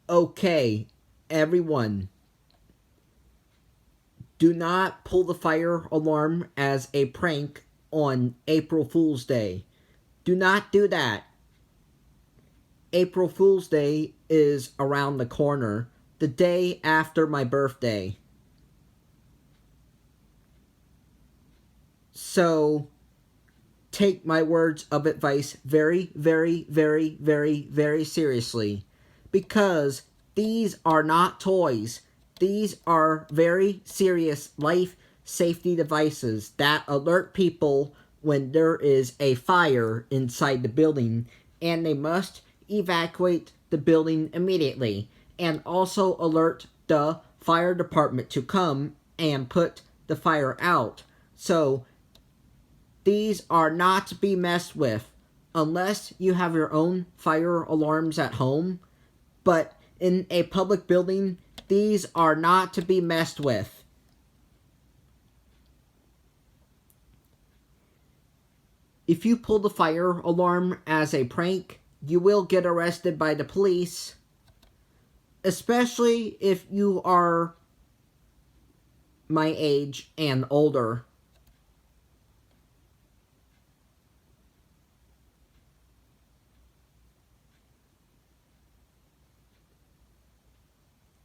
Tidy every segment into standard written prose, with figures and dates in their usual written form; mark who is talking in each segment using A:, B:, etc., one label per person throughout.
A: Okay, everyone, do not pull the fire alarm as a prank on April Fool's Day. Do not do that. April Fool's Day is around the corner, the day after my birthday. So, take my words of advice very, very, very, very, very seriously. Because these are not toys. These are very serious life safety devices that alert people when there is a fire inside the building and they must evacuate the building immediately, and also alert the fire department to come and put the fire out. So these are not to be messed with unless you have your own fire alarms at home. But in a public building, these are not to be messed with. If you pull the fire alarm as a prank, you will get arrested by the police. Especially if you are my age and older.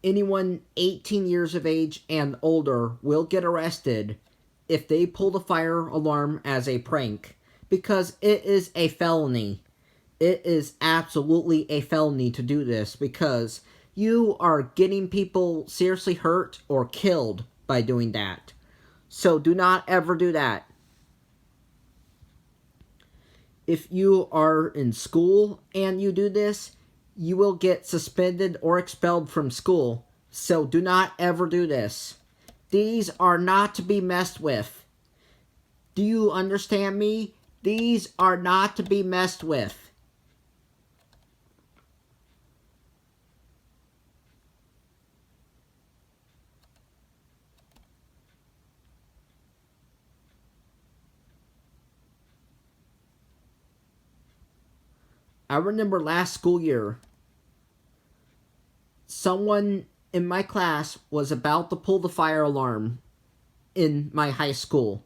A: Anyone 18 years of age and older will get arrested if they pull the fire alarm as a prank, because it is a felony. It is absolutely a felony to do this, because you are getting people seriously hurt or killed by doing that. So do not ever do that. If you are in school and you do this, you will get suspended or expelled from school. So do not ever do this. These are not to be messed with. Do you understand me? These are not to be messed with. I remember last school year, someone in my class was about to pull the fire alarm in my high school.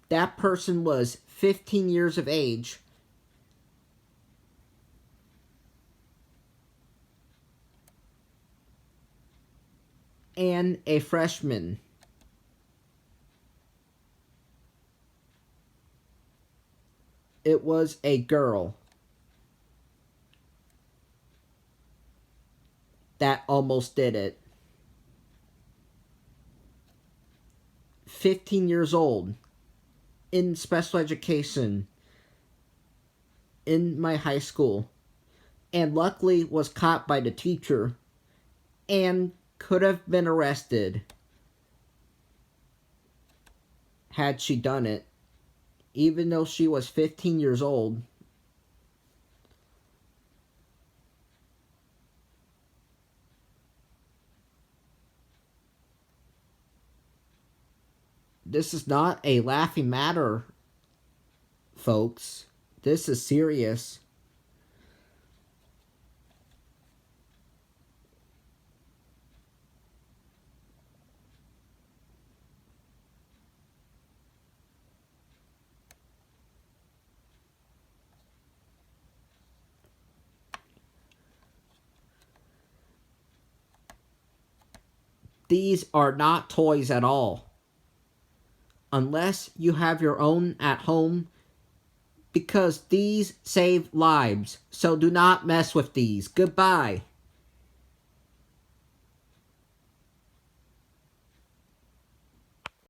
A: That person was 15 years of age. And a freshman. It was a girl that almost did it. 15 years old, in special education, in my high school, and luckily was caught by the teacher and could have been arrested had she done it, even though she was 15 years old. This is not a laughing matter, folks. This is serious. These are not toys at all. Unless you have your own at home, because these save lives. So do not mess with these. Goodbye.